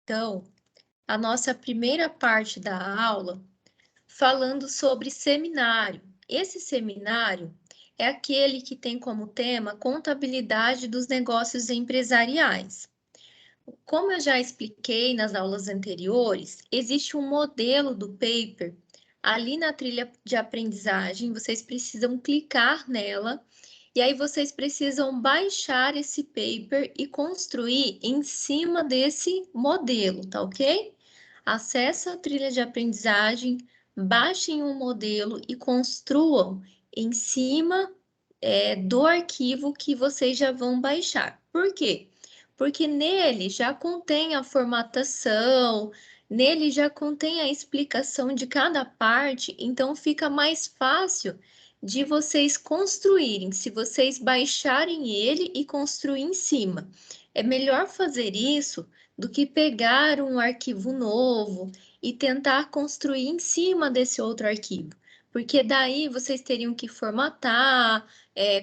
então, a nossa primeira parte da aula falando sobre seminário. Esse seminário é aquele que tem como tema contabilidade dos negócios empresariais. Como eu já expliquei nas aulas anteriores, existe um modelo do paper ali na trilha de aprendizagem, vocês precisam clicar nela e aí vocês precisam baixar esse paper e construir em cima desse modelo, tá ok? Acesse a trilha de aprendizagem, baixem o modelo e construam em cima do arquivo que vocês já vão baixar. Por quê? Porque nele já contém a formatação, nele já contém a explicação de cada parte, então fica mais fácil de vocês construírem, se vocês baixarem ele e construir em cima. É melhor fazer isso do que pegar um arquivo novo e tentar construir em cima desse outro arquivo, porque daí vocês teriam que formatar,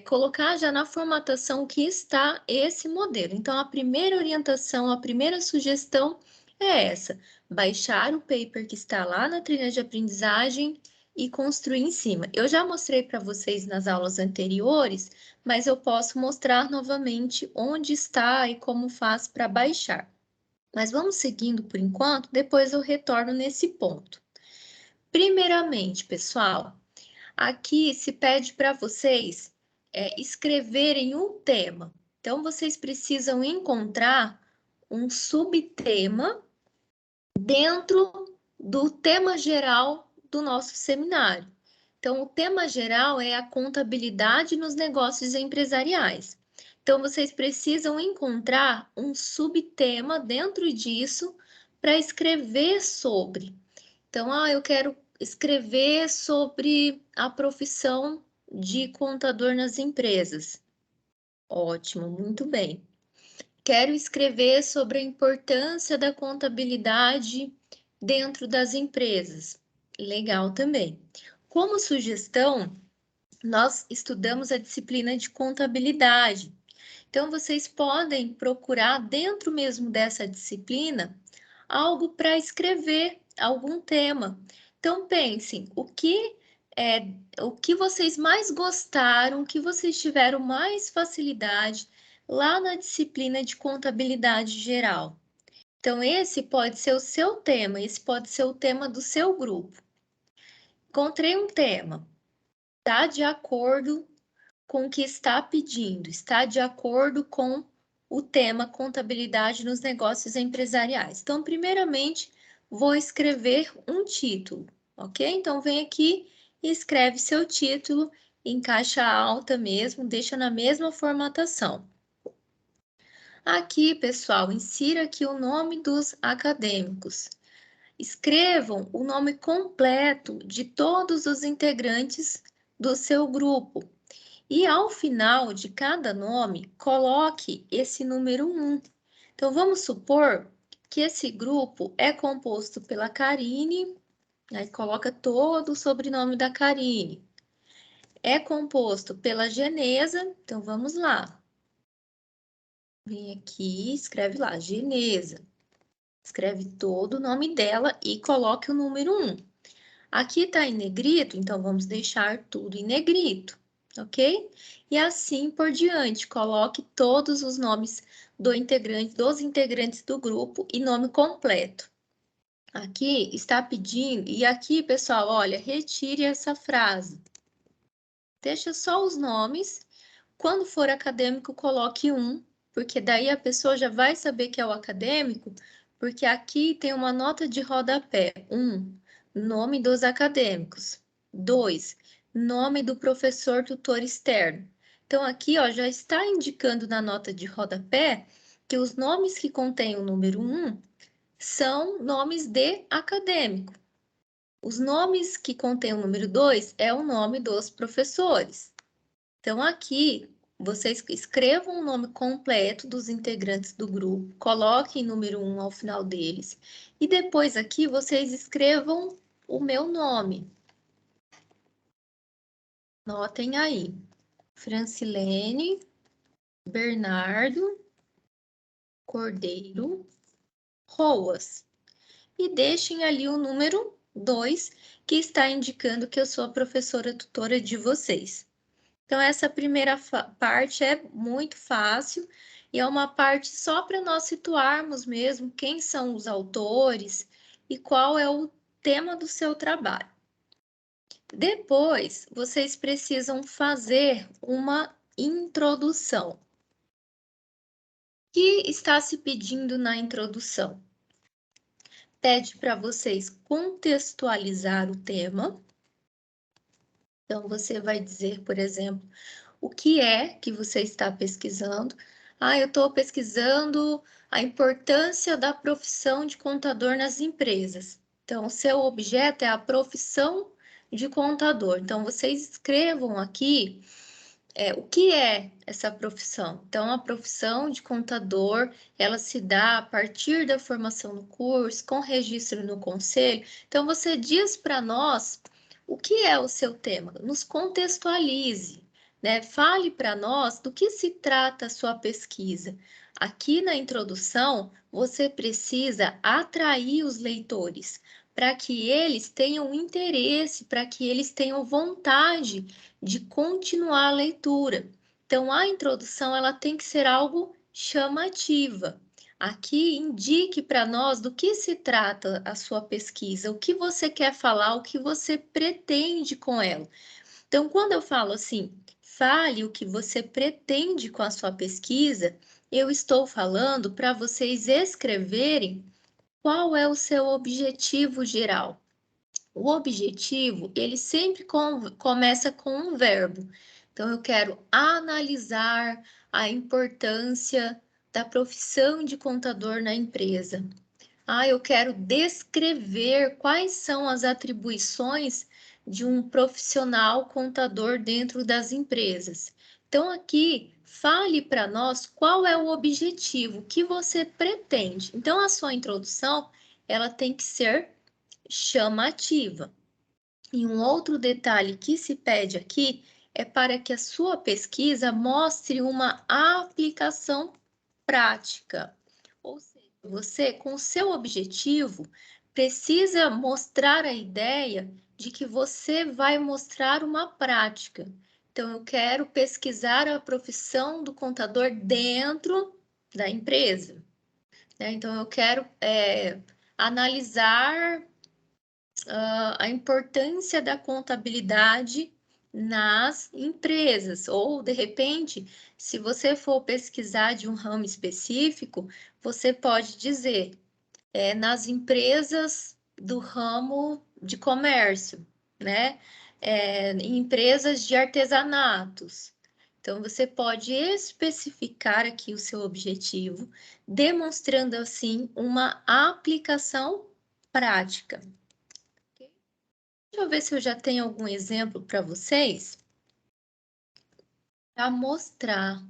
colocar já na formatação que está esse modelo. Então, a primeira orientação, a primeira sugestão é essa: baixar o paper que está lá na trilha de aprendizagem e construir em cima. Eu já mostrei para vocês nas aulas anteriores, mas eu posso mostrar novamente onde está e como faz para baixar. Mas vamos seguindo por enquanto, depois eu retorno nesse ponto. Primeiramente, pessoal, aqui se pede para vocês escreverem um tema. Então, vocês precisam encontrar um subtema dentro do tema geral do nosso seminário. Então, o tema geral é a contabilidade nos negócios empresariais. Então, vocês precisam encontrar um subtema dentro disso para escrever sobre. Então, eu quero escrever sobre a profissão de contador nas empresas. Ótimo, muito bem. Quero escrever sobre a importância da contabilidade dentro das empresas. Legal também. Como sugestão, nós estudamos a disciplina de contabilidade. Então, vocês podem procurar dentro mesmo dessa disciplina algo para escrever, algum tema. Então, pensem, o que vocês mais gostaram, o que vocês tiveram mais facilidade lá na disciplina de contabilidade geral. Então, esse pode ser o seu tema, esse pode ser o tema do seu grupo. Encontrei um tema, está de acordo com o que está pedindo, está de acordo com o tema contabilidade nos negócios empresariais. Então, primeiramente, vou escrever um título, ok? Então, vem aqui e escreve seu título em caixa alta mesmo, deixa na mesma formatação. Aqui, pessoal, insira aqui o nome dos acadêmicos. Escrevam o nome completo de todos os integrantes do seu grupo. E ao final de cada nome, coloque esse número 1. Então, vamos supor que esse grupo é composto pela Karine, aí coloca todo o sobrenome da Karine. É composto pela Genesa, então vamos lá. Vem aqui, escreve lá, Genesa. Escreve todo o nome dela e coloque o número 1. Aqui está em negrito, então vamos deixar tudo em negrito, ok? E assim por diante, coloque todos os nomes dos integrantes do grupo e nome completo. Aqui está pedindo, e aqui, pessoal, olha, retire essa frase. Deixa só os nomes. Quando for acadêmico, coloque 1, porque daí a pessoa já vai saber que é o acadêmico, porque aqui tem uma nota de rodapé. 1, nome dos acadêmicos. 2, nome do professor tutor externo. Então, aqui ó, já está indicando na nota de rodapé que os nomes que contêm o número 1 são nomes de acadêmico. Os nomes que contêm o número 2 é o nome dos professores. Então, aqui, vocês escrevam o nome completo dos integrantes do grupo, coloquem número 1 ao final deles, e depois aqui vocês escrevam o meu nome. Notem aí, Francilene Bernardo Cordeiro ROAS. E deixem ali o número 2, que está indicando que eu sou a professora tutora de vocês. Então, essa primeira parte é muito fácil e é uma parte só para nós situarmos mesmo quem são os autores e qual é o tema do seu trabalho. Depois, vocês precisam fazer uma introdução. O que está se pedindo na introdução? Pede para vocês contextualizar o tema. Então, você vai dizer, por exemplo, o que é que você está pesquisando. Ah, eu estou pesquisando a importância da profissão de contador nas empresas. Então, o seu objeto é a profissão de contador. Então, vocês escrevam aqui o que é essa profissão. Então, a profissão de contador, ela se dá a partir da formação no curso, com registro no conselho. Então, você diz para nós o que é o seu tema, nos contextualize, né? Fale para nós do que se trata a sua pesquisa. Aqui na introdução, você precisa atrair os leitores, para que eles tenham interesse, para que eles tenham vontade de continuar a leitura. Então, a introdução ela tem que ser algo chamativa. Aqui indique para nós do que se trata a sua pesquisa, o que você quer falar, o que você pretende com ela. Então, quando eu falo assim, fale o que você pretende com a sua pesquisa, eu estou falando para vocês escreverem qual é o seu objetivo geral. O objetivo, ele sempre começa com um verbo. Então, eu quero analisar a importância da profissão de contador na empresa. Ah, eu quero descrever quais são as atribuições de um profissional contador dentro das empresas. Então, aqui, fale para nós qual é o objetivo que você pretende. Então, a sua introdução, ela tem que ser chamativa. E um outro detalhe que se pede aqui é para que a sua pesquisa mostre uma aplicação prática. Ou seja, você, com o seu objetivo, precisa mostrar a ideia de que você vai mostrar uma prática. Então, eu quero pesquisar a profissão do contador dentro da empresa, né? Então, eu quero analisar a importância da contabilidade nas empresas, ou de repente, se você for pesquisar de um ramo específico, você pode dizer nas empresas do ramo de comércio, né? Em empresas de artesanatos. Então, você pode especificar aqui o seu objetivo, demonstrando assim uma aplicação prática. Deixa eu ver se eu já tenho algum exemplo para vocês para mostrar.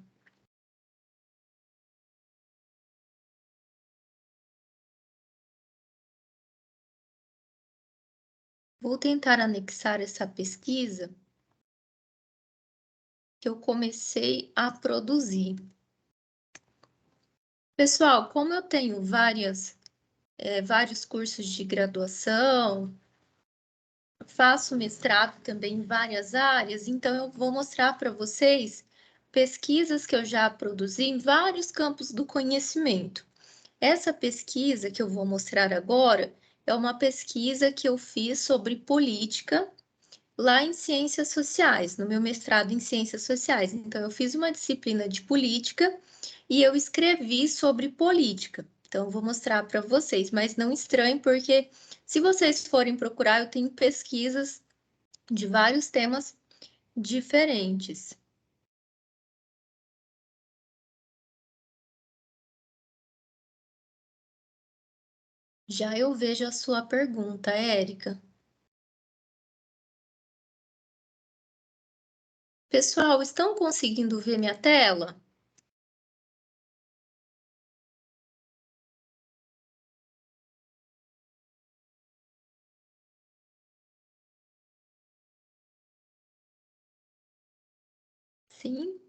Vou tentar anexar essa pesquisa que eu comecei a produzir. Pessoal, como eu tenho vários cursos de graduação, faço mestrado também em várias áreas, então eu vou mostrar para vocês pesquisas que eu já produzi em vários campos do conhecimento. Essa pesquisa que eu vou mostrar agora é uma pesquisa que eu fiz sobre política lá em Ciências Sociais, no meu mestrado em Ciências Sociais. Então, eu fiz uma disciplina de política e eu escrevi sobre política. Então, eu vou mostrar para vocês, mas não estranhe, porque se vocês forem procurar, eu tenho pesquisas de vários temas diferentes. Já eu vejo a sua pergunta, Érica. Pessoal, estão conseguindo ver minha tela? Sim?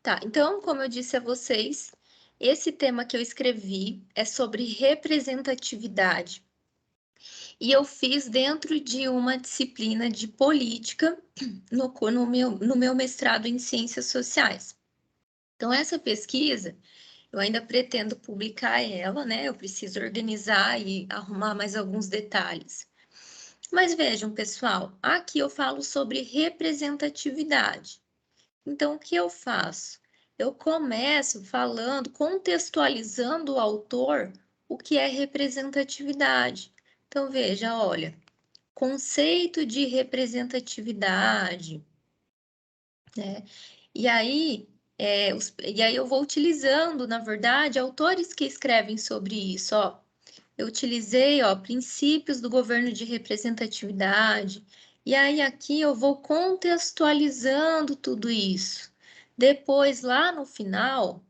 Tá, então, como eu disse a vocês, esse tema que eu escrevi é sobre representatividade. E eu fiz dentro de uma disciplina de política no meu mestrado em ciências sociais. Então, essa pesquisa, eu ainda pretendo publicar ela, né? Eu preciso organizar e arrumar mais alguns detalhes. Mas vejam, pessoal, aqui eu falo sobre representatividade. Então, o que eu faço? Eu começo falando, contextualizando o autor, o que é representatividade. Então, veja, olha, conceito de representatividade, né? E aí, e aí eu vou utilizando, na verdade, autores que escrevem sobre isso, ó. Eu utilizei, ó, princípios do governo de representatividade, e aí aqui eu vou contextualizando tudo isso. Depois, lá no final,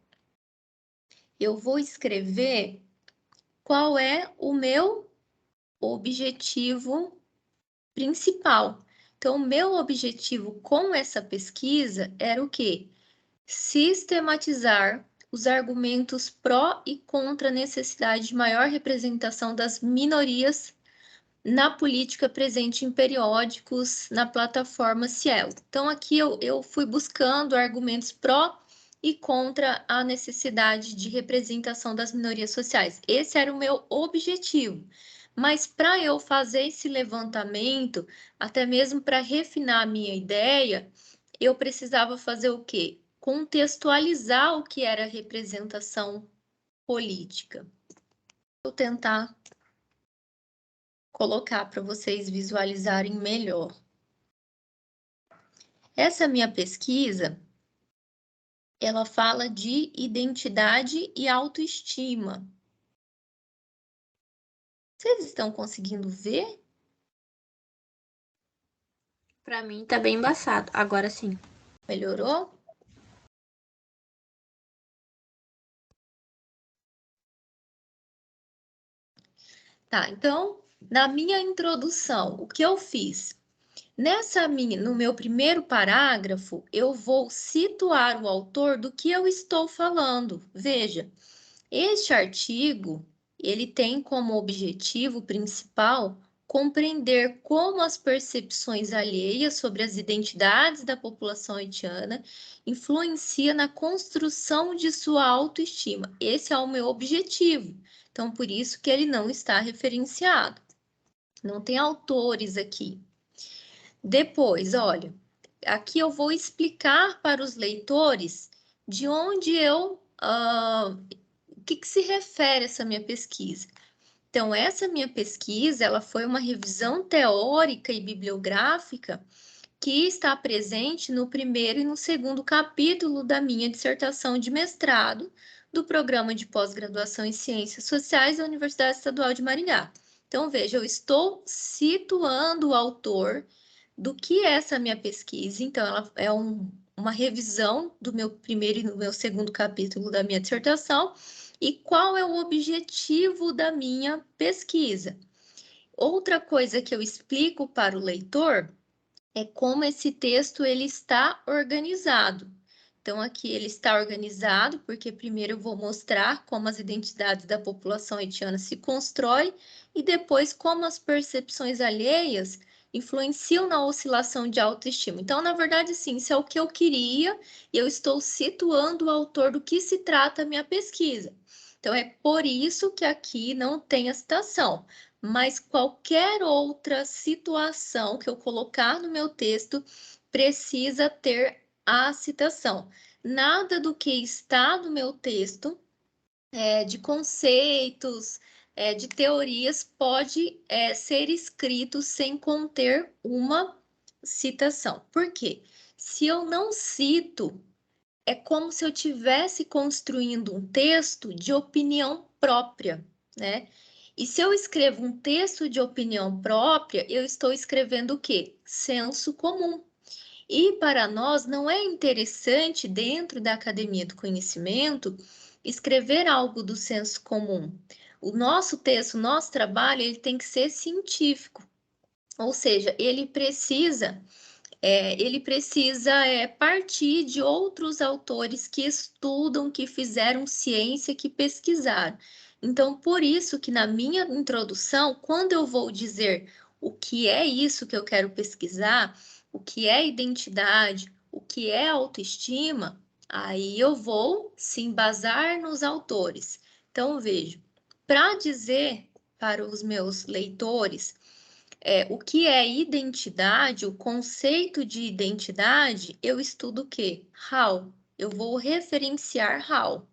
eu vou escrever qual é o meu objetivo principal. Então, o meu objetivo com essa pesquisa era o quê? Sistematizar os argumentos pró e contra a necessidade de maior representação das minorias na política presente em periódicos na plataforma Cielo. Então, aqui eu fui buscando argumentos pró e contra a necessidade de representação das minorias sociais. Esse era o meu objetivo. Mas para eu fazer esse levantamento, até mesmo para refinar a minha ideia, eu precisava fazer o quê? Contextualizar o que era representação política. Vou tentar colocar para vocês visualizarem melhor. Essa minha pesquisa, ela fala de identidade e autoestima. Vocês estão conseguindo ver? Para mim tá bem embaçado. Agora sim. Melhorou? Tá, então, na minha introdução, o que eu fiz? No meu primeiro parágrafo, eu vou situar o autor do que eu estou falando. Veja, este artigo, ele tem como objetivo principal compreender como as percepções alheias sobre as identidades da população haitiana influenciam na construção de sua autoestima. Esse é o meu objetivo. Então, por isso que ele não está referenciado. Não tem autores aqui. Depois, olha, aqui eu vou explicar para os leitores de onde o que se refere essa minha pesquisa. Então, essa minha pesquisa, ela foi uma revisão teórica e bibliográfica que está presente no primeiro e no segundo capítulo da minha dissertação de mestrado do Programa de Pós-Graduação em Ciências Sociais da Universidade Estadual de Maringá. Então, veja, eu estou situando o autor do que é essa minha pesquisa. Então, ela é uma revisão do meu primeiro e do meu segundo capítulo da minha dissertação e qual é o objetivo da minha pesquisa. Outra coisa que eu explico para o leitor é como esse texto ele está organizado. Então, aqui ele está organizado, porque primeiro eu vou mostrar como as identidades da população haitiana se constroem e depois como as percepções alheias influenciam na oscilação de autoestima. Então, na verdade, sim, isso é o que eu queria e eu estou situando o autor do que se trata a minha pesquisa. Então, é por isso que aqui não tem a citação, mas qualquer outra situação que eu colocar no meu texto precisa ter a citação. Nada do que está no meu texto, de conceitos, de teorias, pode ser escrito sem conter uma citação. Por quê? Se eu não cito, é como se eu estivesse construindo um texto de opinião própria, né? E se eu escrevo um texto de opinião própria, eu estou escrevendo o quê? Senso comum. E para nós não é interessante, dentro da academia do conhecimento, escrever algo do senso comum. O nosso texto, o nosso trabalho, ele tem que ser científico. Ou seja, ele precisa ele precisa partir de outros autores que estudam, que fizeram ciência, que pesquisaram. Então, por isso que na minha introdução, quando eu vou dizer o que é isso que eu quero pesquisar, o que é identidade, o que é autoestima, aí eu vou se embasar nos autores. Então, vejo, para dizer para os meus leitores o que é identidade, o conceito de identidade, eu estudo o quê? How. Eu vou referenciar How.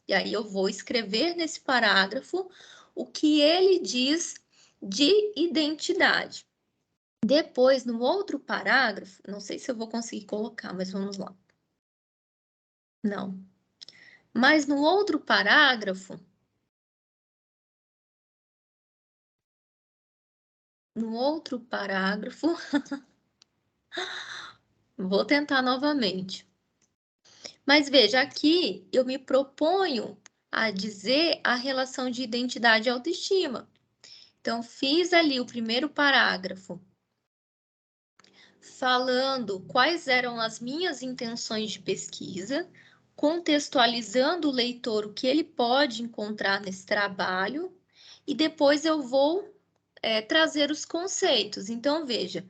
E aí eu vou escrever nesse parágrafo o que ele diz de identidade. Depois, no outro parágrafo, não sei se eu vou conseguir colocar, mas vamos lá. Não. Mas no outro parágrafo, vou tentar novamente. Mas veja, aqui eu me proponho a dizer a relação de identidade e autoestima. Então, fiz ali o primeiro parágrafo falando quais eram as minhas intenções de pesquisa, contextualizando o leitor o que ele pode encontrar nesse trabalho, e depois eu vou trazer os conceitos. Então, veja,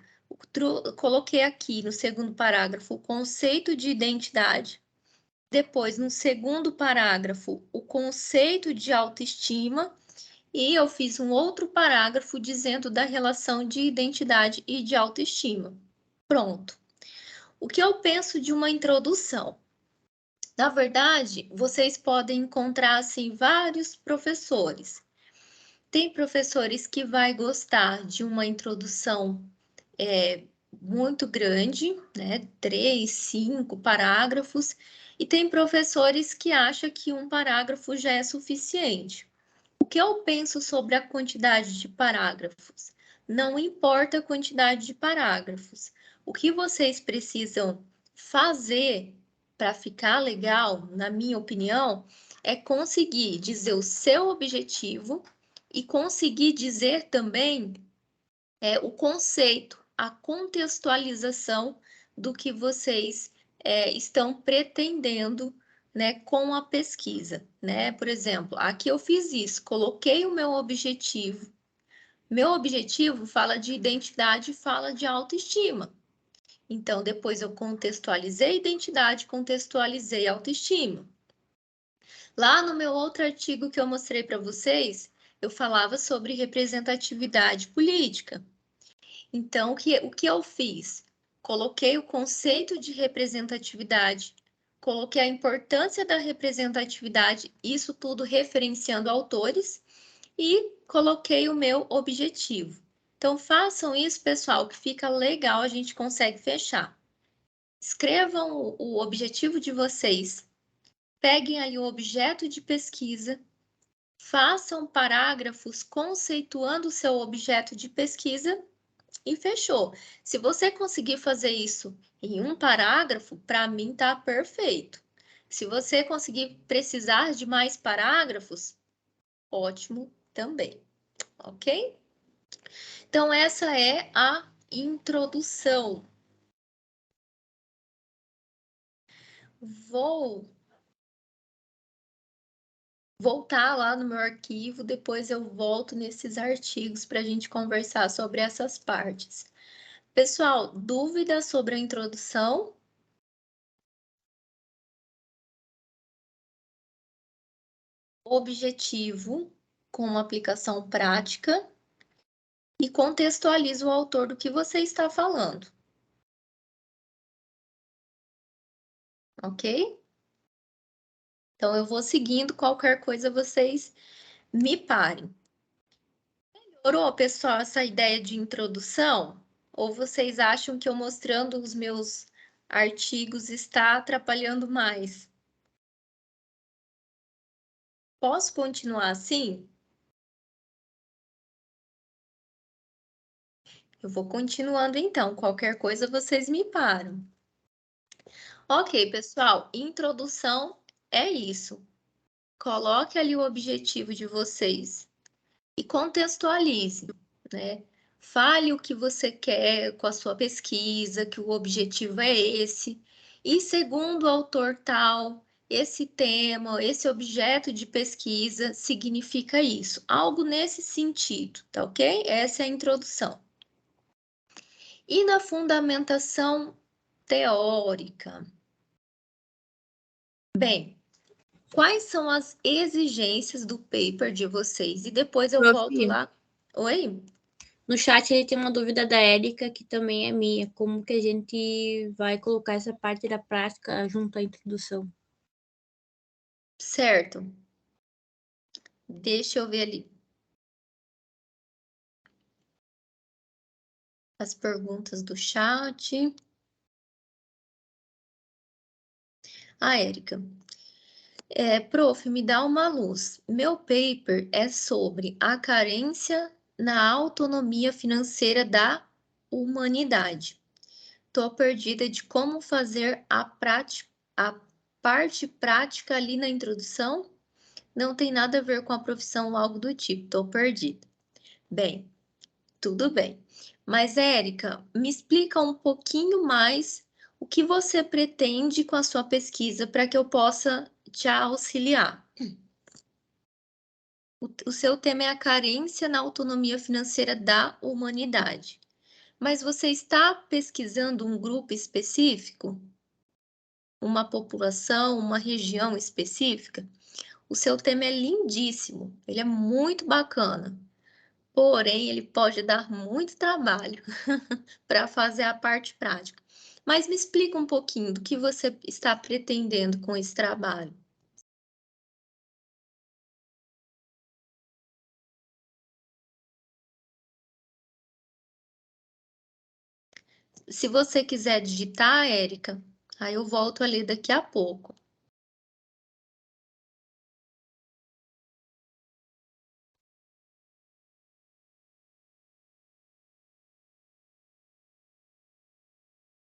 coloquei aqui no segundo parágrafo o conceito de identidade. Depois, no segundo parágrafo, o conceito de autoestima, e eu fiz um outro parágrafo dizendo da relação de identidade e de autoestima. Pronto. O que eu penso de uma introdução? Na verdade, vocês podem encontrar assim vários professores. Tem professores que vai gostar de uma introdução muito grande, né? 3, 5 parágrafos, e tem professores que acham que um parágrafo já é suficiente. O que eu penso sobre a quantidade de parágrafos? Não importa a quantidade de parágrafos. O que vocês precisam fazer para ficar legal, na minha opinião, é conseguir dizer o seu objetivo e conseguir dizer também o conceito, a contextualização do que vocês estão pretendendo, né, com a pesquisa, né? Por exemplo, aqui eu fiz isso, coloquei o meu objetivo. Meu objetivo fala de identidade, fala de autoestima. Então, depois eu contextualizei identidade, contextualizei autoestima. Lá no meu outro artigo que eu mostrei para vocês, eu falava sobre representatividade política. Então, o que eu fiz? Coloquei o conceito de representatividade, coloquei a importância da representatividade, isso tudo referenciando autores, e coloquei o meu objetivo. Então, façam isso, pessoal, que fica legal, a gente consegue fechar. Escrevam o objetivo de vocês, peguem aí o objeto de pesquisa, façam parágrafos conceituando o seu objeto de pesquisa e fechou. Se você conseguir fazer isso em um parágrafo, para mim tá perfeito. Se você conseguir precisar de mais parágrafos, ótimo também, ok? Então, essa é a introdução. Vou voltar lá no meu arquivo, depois eu volto nesses artigos para a gente conversar sobre essas partes. Pessoal, dúvidas sobre a introdução? Objetivo com uma aplicação prática e contextualiza o autor do que você está falando. Ok? Então, eu vou seguindo, qualquer coisa vocês me parem. Melhorou, pessoal, essa ideia de introdução? Ou vocês acham que eu mostrando os meus artigos está atrapalhando mais? Posso continuar assim? Eu vou continuando então, qualquer coisa vocês me param. Ok, pessoal, introdução é isso. Coloque ali o objetivo de vocês e contextualize, né? Fale o que você quer com a sua pesquisa, que o objetivo é esse. E segundo o autor tal, esse tema, esse objeto de pesquisa significa isso. Algo nesse sentido, tá ok? Essa é a introdução. E na fundamentação teórica? Bem, quais são as exigências do paper de vocês? E depois eu volto lá. Oi? No chat ele tem uma dúvida da Érica, que também é minha. Como que a gente vai colocar essa parte da prática junto à introdução? Certo. Deixa eu ver ali as perguntas do chat. Érica. Prof, me dá uma luz. Meu paper é sobre a carência na autonomia financeira da humanidade. Tô perdida de como fazer a parte prática ali na introdução. Não tem nada a ver com a profissão ou algo do tipo. Tô perdida. Bem, tudo bem. Mas, Érica, me explica um pouquinho mais o que você pretende com a sua pesquisa para que eu possa te auxiliar. O seu tema é a carência na autonomia financeira da humanidade. Mas você está pesquisando um grupo específico? Uma população, uma região específica? O seu tema é lindíssimo, ele é muito bacana. Porém, ele pode dar muito trabalho para fazer a parte prática. Mas me explica um pouquinho do que você está pretendendo com esse trabalho. Se você quiser digitar, Érica, aí eu volto ali daqui a pouco.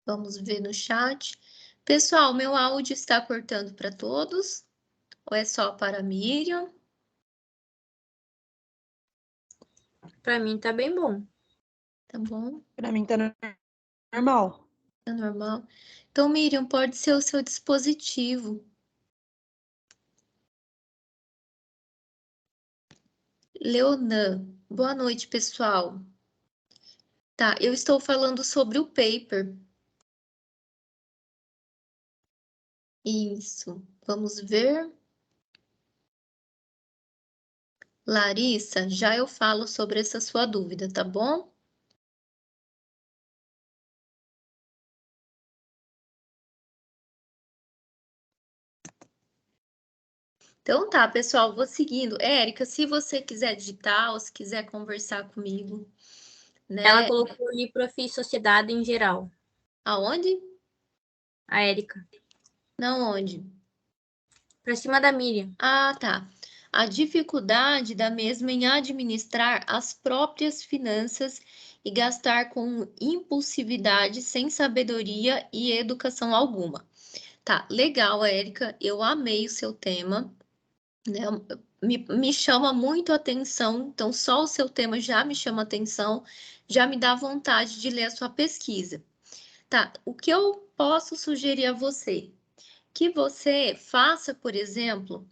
Vamos ver no chat. Pessoal, meu áudio está cortando para todos? Ou é só para a Miriam? Para mim tá bem bom. Tá bom, Para mim tá normal. tá normal. Então, Miriam, pode ser o seu dispositivo. Leonan, boa noite, pessoal. Tá, eu estou falando sobre o paper. Isso, vamos ver. Larissa, já eu falo sobre essa sua dúvida, tá bom? Então tá, pessoal, vou seguindo. Érica, se você quiser digitar ou se quiser conversar comigo, né? Ela colocou ali Prof. Sociedade em geral. Aonde? A Érica. Não, onde? Pra cima da Miriam. Ah, tá. A dificuldade da mesma em administrar as próprias finanças e gastar com impulsividade, sem sabedoria e educação alguma. Tá, legal, Érica. Eu amei o seu tema, né? Me chama muito a atenção, então só o seu tema já me chama atenção, já me dá vontade de ler a sua pesquisa. Tá, o que eu posso sugerir a você? Que você faça, por exemplo,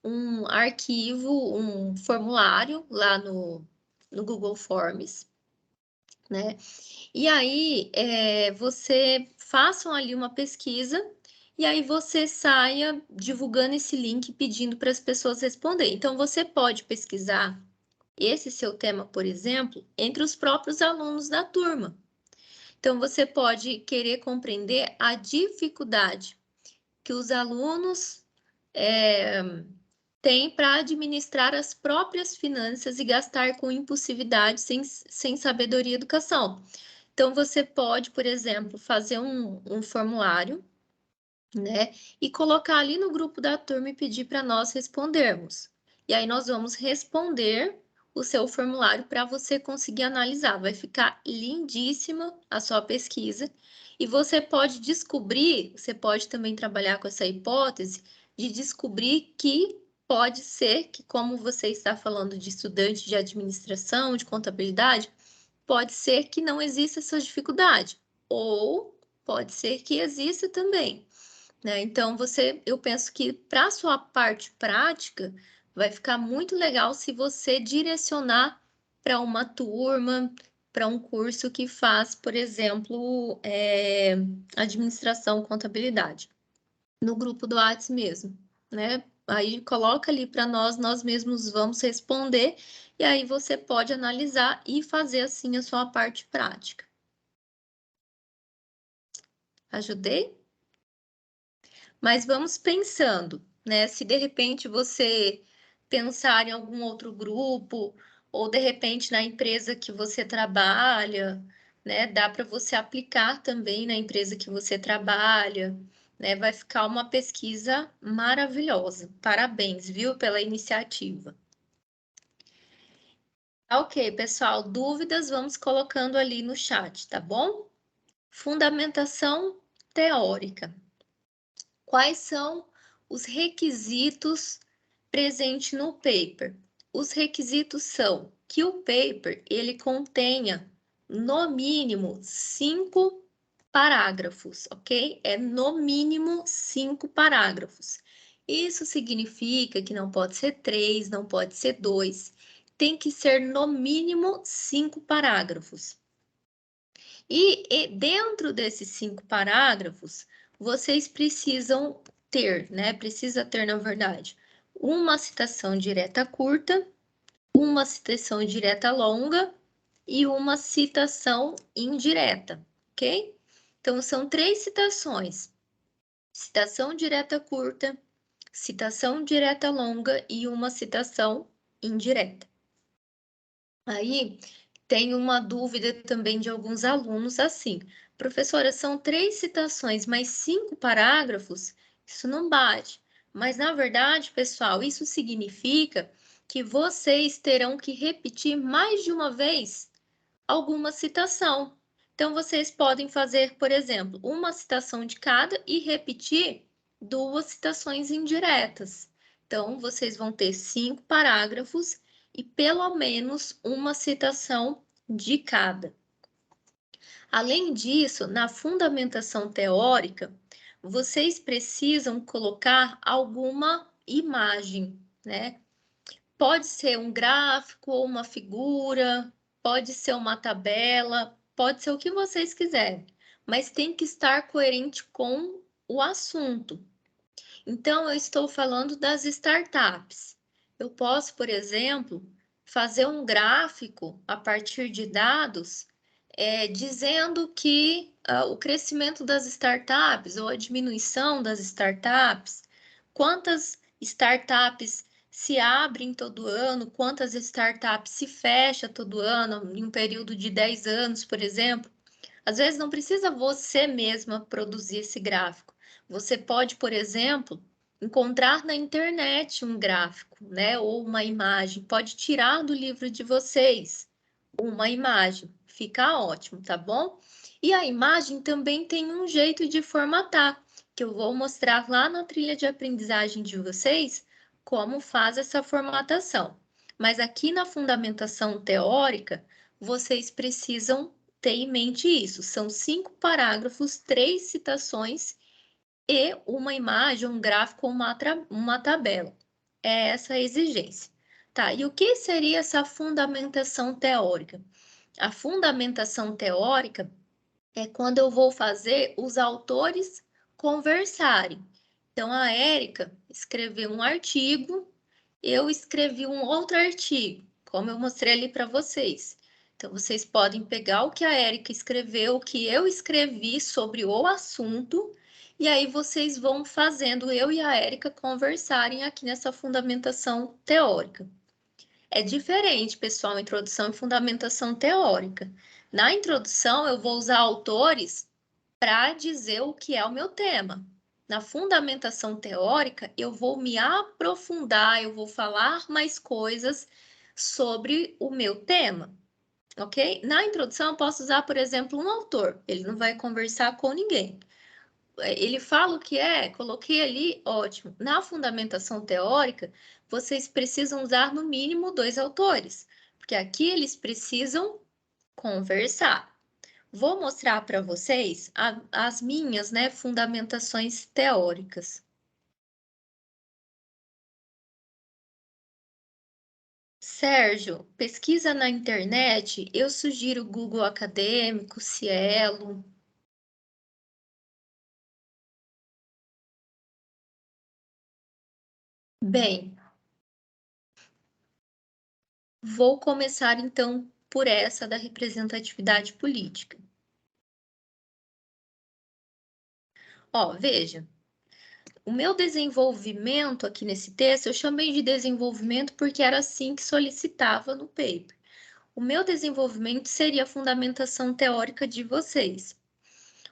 um arquivo, um formulário lá no Google Forms, né? E aí você façam ali uma pesquisa e aí você saia divulgando esse link pedindo para as pessoas responderem. Então você pode pesquisar esse seu tema, por exemplo, entre os próprios alunos da turma. Então você pode querer compreender a dificuldade que os alunos têm para administrar as próprias finanças e gastar com impulsividade sem sabedoria e educação. Então, você pode, por exemplo, fazer um formulário, né? E colocar ali no grupo da turma e pedir para nós respondermos. E aí nós vamos responder o seu formulário para você conseguir analisar. Vai ficar lindíssima a sua pesquisa. E você pode descobrir, você pode também trabalhar com essa hipótese de descobrir que pode ser que, como você está falando de estudante de administração, de contabilidade, pode ser que não exista essa dificuldade, ou pode ser que exista também, né? Então, eu penso que para a sua parte prática, vai ficar muito legal se você direcionar para uma turma, para um curso que faz, por exemplo, administração, contabilidade, no grupo do Whats mesmo, né? Aí coloca ali para nós mesmos vamos responder, e aí você pode analisar e fazer assim a sua parte prática. Ajudei? Mas vamos pensando, né? Se de repente você pensar em algum outro grupo, ou de repente na empresa que você trabalha, né? Dá para você aplicar também na empresa que você trabalha, né? Vai ficar uma pesquisa maravilhosa. Parabéns, viu, pela iniciativa. Ok, pessoal, dúvidas vamos colocando ali no chat, tá bom? Fundamentação teórica. Quais são os requisitos presentes no paper? Os requisitos são que o paper ele contenha no mínimo 5 parágrafos, ok? É no mínimo 5 parágrafos. Isso significa que não pode ser 3, não pode ser 2, tem que ser no mínimo 5 parágrafos. E dentro desses 5 parágrafos, vocês precisam ter, né? Precisa ter, na verdade, uma citação direta curta, uma citação direta longa e uma citação indireta, ok? Então, são 3 citações: citação direta curta, citação direta longa e uma citação indireta. Aí, tem uma dúvida também de alguns alunos assim: professora, são 3 citações, mais 5 parágrafos? Isso não bate. Mas, na verdade, pessoal, isso significa que vocês terão que repetir mais de uma vez alguma citação. Então, vocês podem fazer, por exemplo, uma citação de cada e repetir 2 citações indiretas. Então, vocês vão ter 5 parágrafos e pelo menos uma citação de cada. Além disso, na fundamentação teórica, vocês precisam colocar alguma imagem, né? Pode ser um gráfico ou uma figura, pode ser uma tabela, pode ser o que vocês quiserem, mas tem que estar coerente com o assunto. Então, eu estou falando das startups. Eu posso, por exemplo, fazer um gráfico a partir de dados dizendo que o crescimento das startups ou a diminuição das startups, quantas startups se abrem todo ano, quantas startups se fecham todo ano, em um período de 10 anos, por exemplo. Às vezes não precisa você mesma produzir esse gráfico. Você pode, por exemplo, encontrar na internet um gráfico, né, ou uma imagem. Pode tirar do livro de vocês uma imagem. Fica ótimo, tá bom? E a imagem também tem um jeito de formatar, que eu vou mostrar lá na trilha de aprendizagem de vocês como faz essa formatação. Mas aqui na fundamentação teórica, vocês precisam ter em mente isso. São 5 parágrafos, 3 citações e uma imagem, um gráfico, uma tabela. É essa a exigência. Tá, e o que seria essa fundamentação teórica? A fundamentação teórica é quando eu vou fazer os autores conversarem. Então, a Érica escreveu um artigo, eu escrevi um outro artigo, como eu mostrei ali para vocês. Então, vocês podem pegar o que a Érica escreveu, o que eu escrevi sobre o assunto, e aí vocês vão fazendo eu e a Érica conversarem aqui nessa fundamentação teórica. É diferente, pessoal, introdução e fundamentação teórica. Na introdução, eu vou usar autores para dizer o que é o meu tema. Na fundamentação teórica, eu vou me aprofundar, eu vou falar mais coisas sobre o meu tema, ok? Na introdução, eu posso usar, por exemplo, um autor. Ele não vai conversar com ninguém. Ele fala o que é, coloquei ali, ótimo. Na fundamentação teórica, vocês precisam usar no mínimo 2 autores, porque aqui eles precisam conversar. Vou mostrar para vocês as minhas, né, fundamentações teóricas. Sérgio, pesquisa na internet, eu sugiro Google Acadêmico, Cielo. Bem, vou começar então por essa da representatividade política. Ó, veja, o meu desenvolvimento aqui nesse texto, eu chamei de desenvolvimento porque era assim que solicitava no paper. O meu desenvolvimento seria a fundamentação teórica de vocês.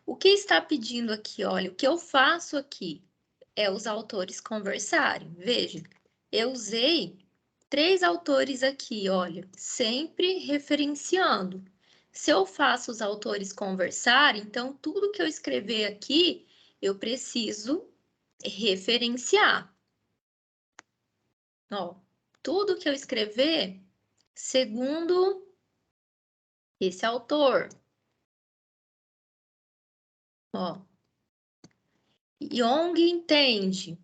O que está pedindo aqui? Olha, o que eu faço aqui é os autores conversarem. Veja, eu usei 3 autores aqui, olha, sempre referenciando. Se eu faço os autores conversarem, então tudo que eu escrever aqui, eu preciso referenciar. Ó, tudo que eu escrever, segundo esse autor. Ó, Jung entende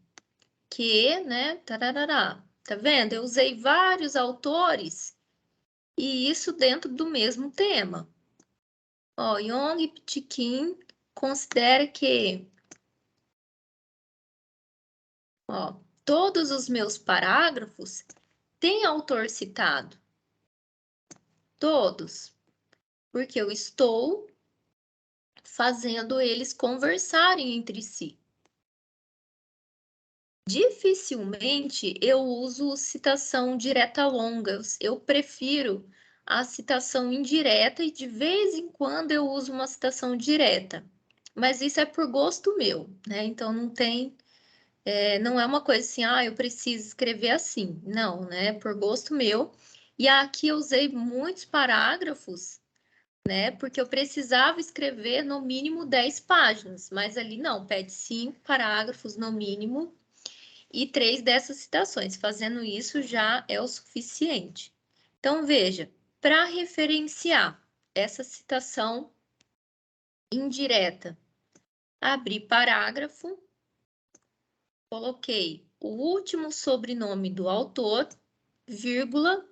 que, né, tarará, tá vendo? Eu usei vários autores e isso dentro do mesmo tema. Ó, Jung e Ptitkin considera que, ó, todos os meus parágrafos têm autor citado. Todos. Porque eu estou fazendo eles conversarem entre si. Dificilmente eu uso citação direta longa, eu prefiro a citação indireta e de vez em quando eu uso uma citação direta, mas isso é por gosto meu, né? Então não tem, não é uma coisa assim, eu preciso escrever assim, não, né? Por gosto meu. E aqui eu usei muitos parágrafos, né? Porque eu precisava escrever no mínimo 10 páginas, mas ali não, pede 5 parágrafos no mínimo e 3 dessas citações. Fazendo isso já é o suficiente. Então, veja, para referenciar essa citação indireta, abri parágrafo, coloquei o último sobrenome do autor, vírgula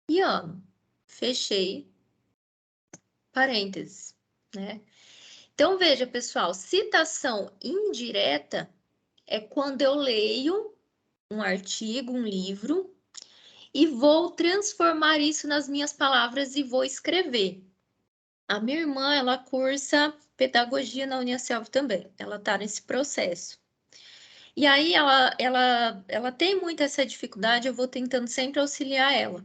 e ano. Fechei parênteses, né? Então, veja, pessoal, citação indireta é quando eu leio um artigo, um livro, e vou transformar isso nas minhas palavras e vou escrever. A minha irmã, ela cursa pedagogia na Unicef também, ela está nesse processo. E aí ela tem muito essa dificuldade, eu vou tentando sempre auxiliar ela.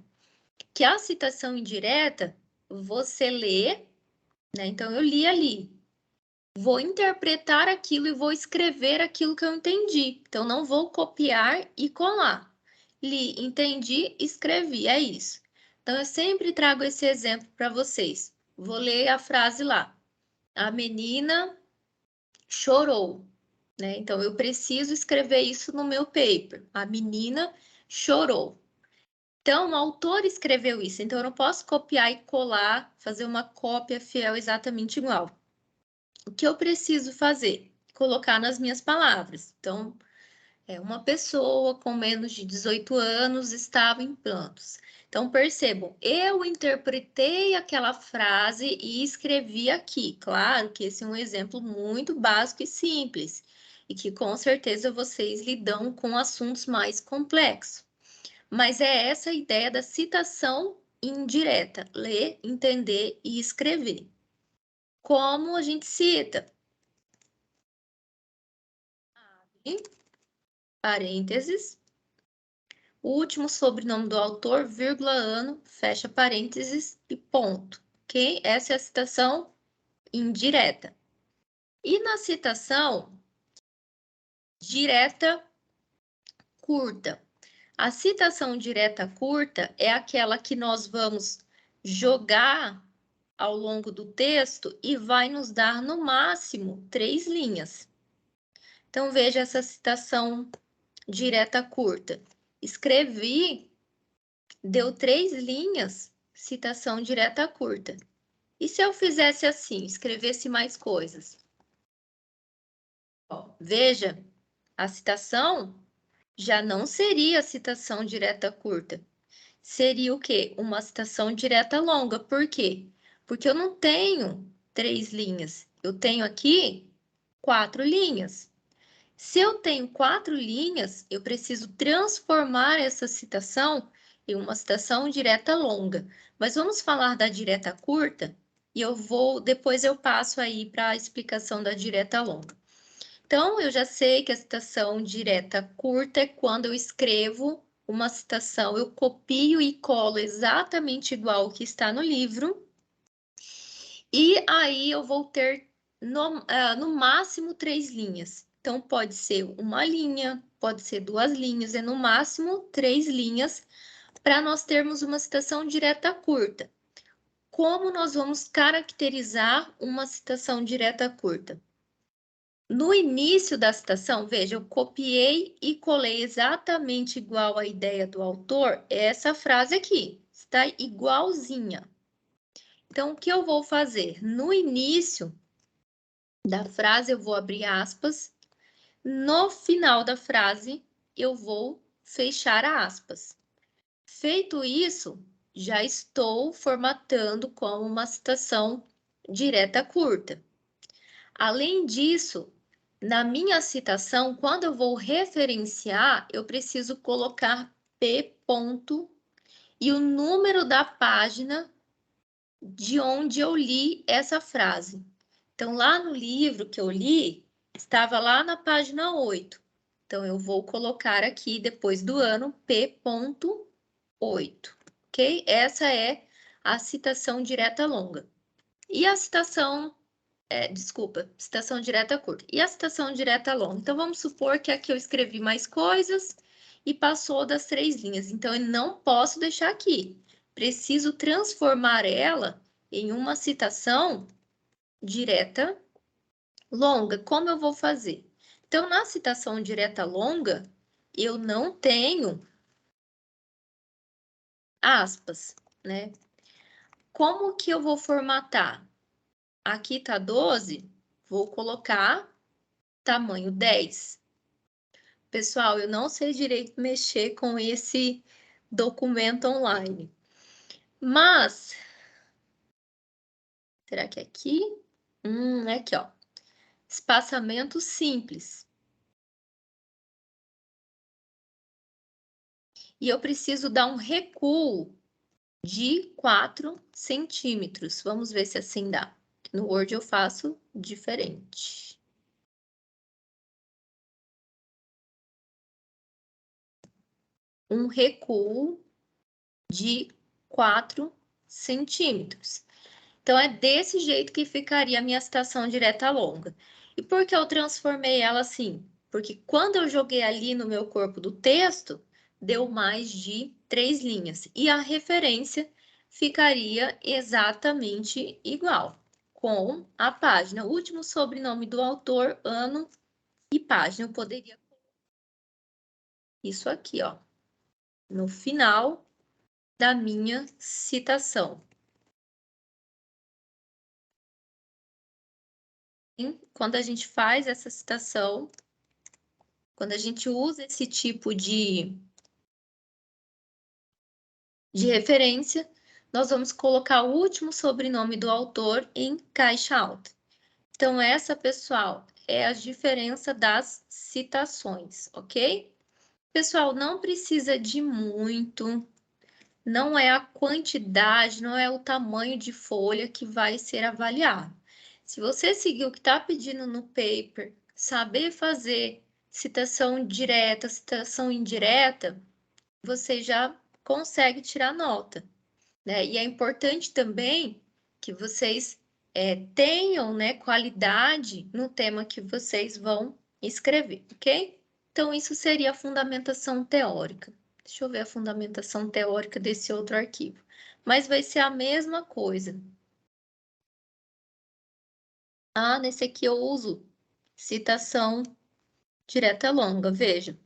Que a citação indireta, você lê, né? Então eu li ali. Vou interpretar aquilo e vou escrever aquilo que eu entendi. Então não vou copiar e colar. Li, entendi, escrevi, é isso. Então eu sempre trago esse exemplo para vocês. Vou ler a frase lá. A menina chorou, né? Então eu preciso escrever isso no meu paper. A menina chorou. Então, o autor escreveu isso, então eu não posso copiar e colar, fazer uma cópia fiel exatamente igual. O que eu preciso fazer? Colocar nas minhas palavras. Então, uma pessoa com menos de 18 anos estava em prantos. Então, percebam, eu interpretei aquela frase e escrevi aqui. Claro que esse é um exemplo muito básico e simples, e que com certeza vocês lidam com assuntos mais complexos. Mas é essa a ideia da citação indireta: ler, entender e escrever. Como a gente cita? Abre parênteses, o último sobrenome do autor, vírgula, ano, fecha parênteses e ponto. Ok? Essa é a citação indireta. E na citação direta curta? A citação direta curta é aquela que nós vamos jogar ao longo do texto e vai nos dar, no máximo, 3 linhas. Então, veja essa citação direta curta. Escrevi, deu 3 linhas, citação direta curta. E se eu fizesse assim, escrevesse mais coisas? Ó, veja, a citação já não seria a citação direta curta. Seria o quê? Uma citação direta longa. Por quê? Porque eu não tenho 3 linhas. Eu tenho aqui 4 linhas. Se eu tenho 4 linhas, eu preciso transformar essa citação em uma citação direta longa. Mas vamos falar da direta curta e depois eu passo aí para a explicação da direta longa. Então, eu já sei que a citação direta curta é quando eu escrevo uma citação, eu copio e colo exatamente igual o que está no livro, e aí eu vou ter no máximo 3 linhas. Então, pode ser uma linha, pode ser 2 linhas, é no máximo 3 linhas para nós termos uma citação direta curta. Como nós vamos caracterizar uma citação direta curta? No início da citação, veja, eu copiei e colei exatamente igual à ideia do autor, essa frase aqui, está igualzinha. Então, o que eu vou fazer? No início da frase, eu vou abrir aspas. No final da frase, eu vou fechar aspas. Feito isso, já estou formatando como uma citação direta curta. Além disso, na minha citação, quando eu vou referenciar, eu preciso colocar P ponto e o número da página de onde eu li essa frase. Então, lá no livro que eu li, estava lá na página 8. Então, eu vou colocar aqui, depois do ano, P.8, ok? Essa é a citação direta longa. E a citação citação direta curta. E a citação direta longa? Então, vamos supor que aqui eu escrevi mais coisas e passou das 3 linhas. Então, eu não posso deixar aqui. Preciso transformar ela em uma citação direta longa. Como eu vou fazer? Então, na citação direta longa, eu não tenho aspas, né? Como que eu vou formatar? Aqui tá 12, vou colocar tamanho 10. Pessoal, eu não sei direito mexer com esse documento online. Mas, será que é aqui? É aqui, ó. Espaçamento simples. E eu preciso dar um recuo de 4 centímetros. Vamos ver se assim dá. No Word eu faço diferente. Um recuo de 4 centímetros. Então, é desse jeito que ficaria a minha citação direta longa. E por que eu transformei ela assim? Porque quando eu joguei ali no meu corpo do texto, deu mais de 3 linhas. E a referência ficaria exatamente igual, com a página, o último sobrenome do autor, ano e página. Eu poderia isso aqui, ó, no final da minha citação. Quando a gente faz essa citação, quando a gente usa esse tipo de referência, nós vamos colocar o último sobrenome do autor em caixa alta. Então, essa, pessoal, é a diferença das citações, ok? Pessoal, não precisa de muito, não é a quantidade, não é o tamanho de folha que vai ser avaliado. Se você seguir o que está pedindo no paper, saber fazer citação direta, citação indireta, você já consegue tirar nota, né? E é importante também que vocês tenham, né, qualidade no tema que vocês vão escrever, ok? Então, isso seria a fundamentação teórica. Deixa eu ver a fundamentação teórica desse outro arquivo. Mas vai ser a mesma coisa. Ah, nesse aqui eu uso citação direta longa, veja.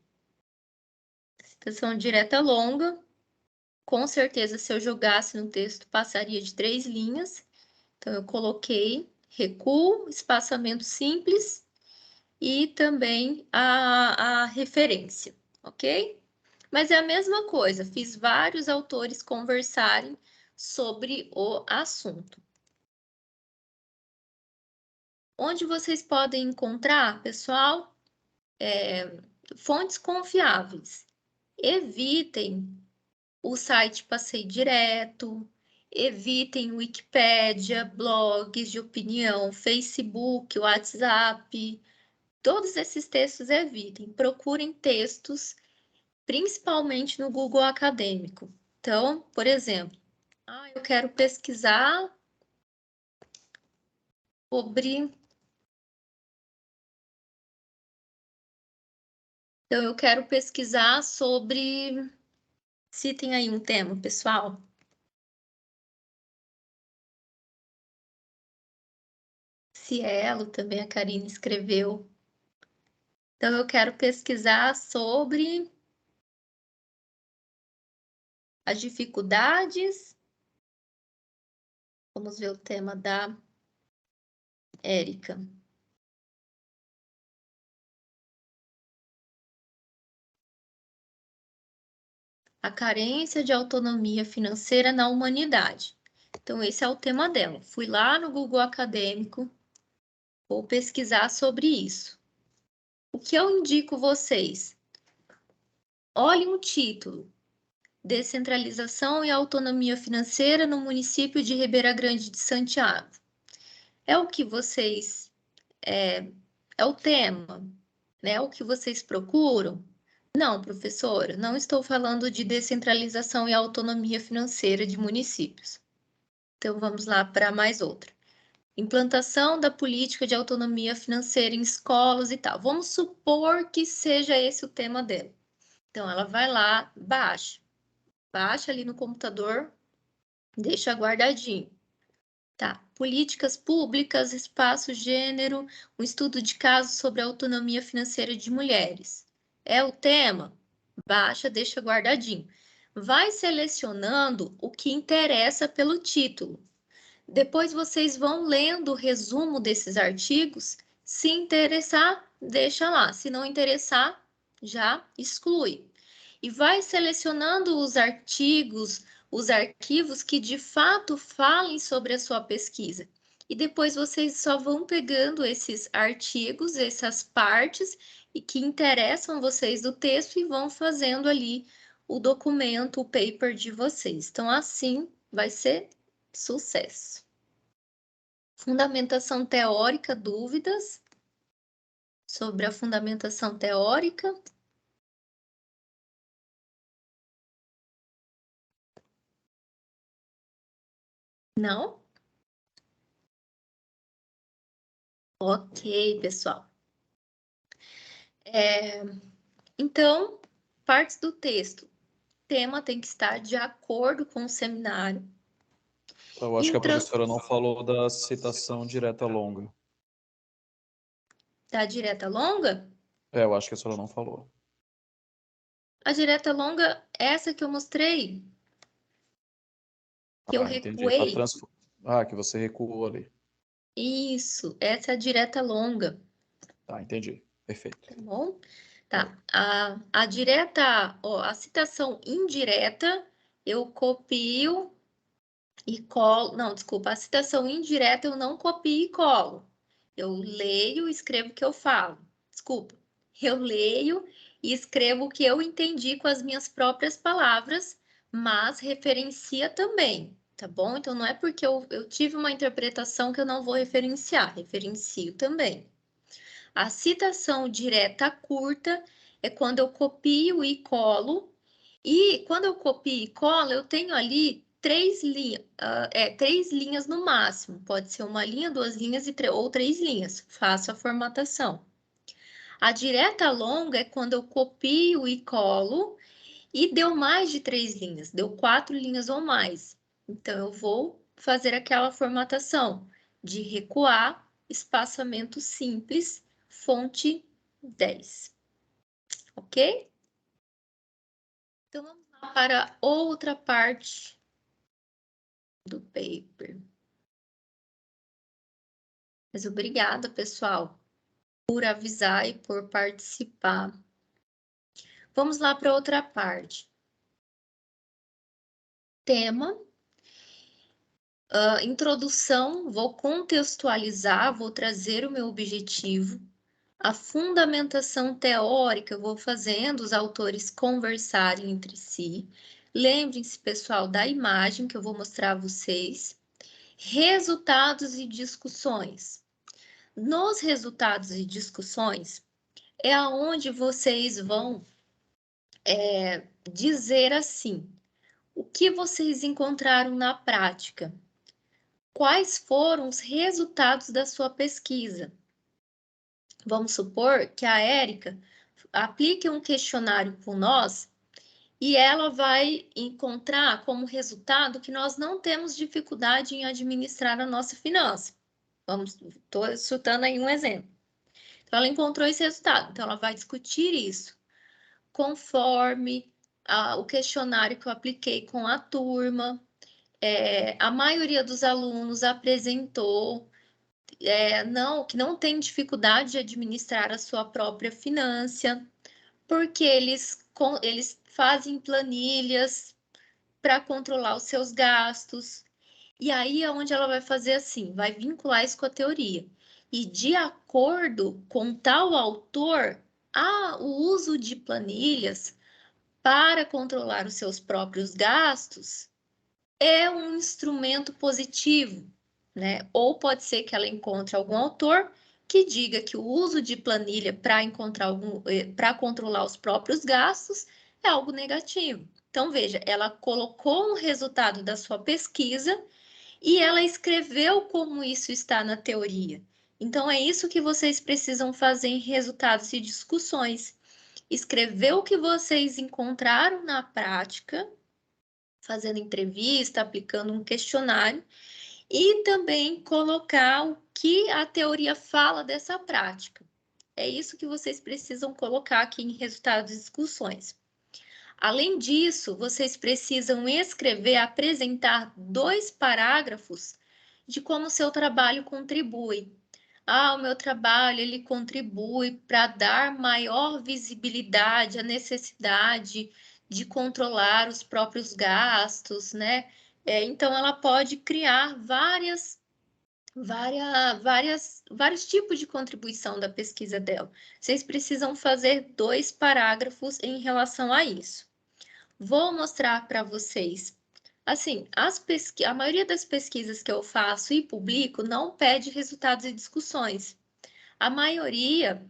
Citação direta longa, com certeza, se eu jogasse no texto, passaria de 3 linhas. Então, eu coloquei recuo, espaçamento simples e também a referência, ok? Mas é a mesma coisa, fiz vários autores conversarem sobre o assunto. Onde vocês podem encontrar, pessoal, fontes confiáveis. Evitem o site Passei Direto, evitem Wikipédia, blogs de opinião, Facebook, WhatsApp, todos esses textos evitem. Procurem textos, principalmente no Google Acadêmico. Então, por exemplo, eu quero pesquisar sobre... Então, eu quero pesquisar sobre... Citem aí um tema, pessoal. Cielo, também a Karine escreveu. Então, eu quero pesquisar sobre as dificuldades. Vamos ver o tema da Érica. A carência de autonomia financeira na humanidade. Então, esse é o tema dela. Fui lá no Google Acadêmico, vou pesquisar sobre isso. O que eu indico vocês? Olhem o título. Descentralização e autonomia financeira no município de Ribeira Grande de Santiago. É o que vocês... é o tema, né? O que vocês procuram? Não, professora, não estou falando de descentralização e autonomia financeira de municípios. Então, vamos lá para mais outra. Implantação da política de autonomia financeira em escolas e tal. Vamos supor que seja esse o tema dela. Então, ela vai lá, baixa ali no computador, deixa guardadinho. Tá, políticas públicas, espaço, gênero, um estudo de caso sobre a autonomia financeira de mulheres. É o tema? Baixa, deixa guardadinho. Vai selecionando o que interessa pelo título. Depois vocês vão lendo o resumo desses artigos. Se interessar, deixa lá. Se não interessar, já exclui. E vai selecionando os artigos, os arquivos que de fato falem sobre a sua pesquisa. E depois vocês só vão pegando esses artigos, essas partes e que interessam vocês do texto e vão fazendo ali o documento, o paper de vocês. Então, assim vai ser sucesso. Fundamentação teórica, dúvidas sobre a fundamentação teórica? Não? Ok, pessoal. Então, partes do texto. O tema tem que estar de acordo com o seminário. Eu acho que a professora não falou da citação direta longa. Da direta longa? Eu acho que a senhora não falou. A direta longa, essa que eu mostrei, que eu Entendi. recuei. Que você recuou ali. Isso, essa é a direta longa. Tá, entendi. Perfeito. Tá bom? Tá. A direta, ó, a citação indireta, eu copio e colo. Não, desculpa, a citação indireta eu não copio e colo. Eu leio e escrevo o que eu falo. Desculpa. Eu leio e escrevo o que eu entendi com as minhas próprias palavras, mas referencia também, tá bom? Então, não é porque eu tive uma interpretação que eu não vou referenciar, referencio também. A citação direta curta é quando eu copio e colo, e quando eu copio e colo, eu tenho ali três linhas no máximo. Pode ser uma linha, duas linhas ou três linhas. Faço a formatação. A direta longa é quando eu copio e colo e deu mais de três linhas, deu 4 linhas ou mais. Então, eu vou fazer aquela formatação de recuar, espaçamento simples, fonte 10. Ok? Então, vamos lá para outra parte do paper. Mas obrigada, pessoal, por avisar e por participar. Vamos lá para outra parte. Tema. Introdução, vou contextualizar, vou trazer o meu objetivo. A fundamentação teórica, eu vou fazendo os autores conversarem entre si. Lembrem-se, pessoal, da imagem que eu vou mostrar a vocês. Resultados e discussões. Nos resultados e discussões, é aonde vocês vão dizer assim, o que vocês encontraram na prática? Quais foram os resultados da sua pesquisa? Vamos supor que a Érica aplique um questionário com nós e ela vai encontrar como resultado que nós não temos dificuldade em administrar a nossa finança. Estou chutando aí um exemplo. Então, ela encontrou esse resultado. Então, ela vai discutir isso conforme o questionário que eu apliquei com a turma. A maioria dos alunos apresentou que não tem dificuldade de administrar a sua própria finança, porque eles fazem planilhas para controlar os seus gastos. E aí é onde ela vai fazer assim, vai vincular isso com a teoria. E de acordo com tal autor, o uso de planilhas para controlar os seus próprios gastos é um instrumento positivo, né? Ou pode ser que ela encontre algum autor que diga que o uso de planilha para controlar os próprios gastos é algo negativo. Então, veja, ela colocou um resultado da sua pesquisa e ela escreveu como isso está na teoria. Então, é isso que vocês precisam fazer em resultados e discussões. Escrever o que vocês encontraram na prática, fazendo entrevista, aplicando um questionário, e também colocar o que a teoria fala dessa prática. É isso que vocês precisam colocar aqui em resultados de discussões. Além disso, vocês precisam escrever, apresentar 2 parágrafos de como o seu trabalho contribui. O meu trabalho ele contribui para dar maior visibilidade à necessidade de controlar os próprios gastos, né? Então, ela pode criar vários tipos de contribuição da pesquisa dela. Vocês precisam fazer 2 parágrafos em relação a isso. Vou mostrar para vocês. Assim, a maioria das pesquisas que eu faço e publico não pede resultados e discussões. A maioria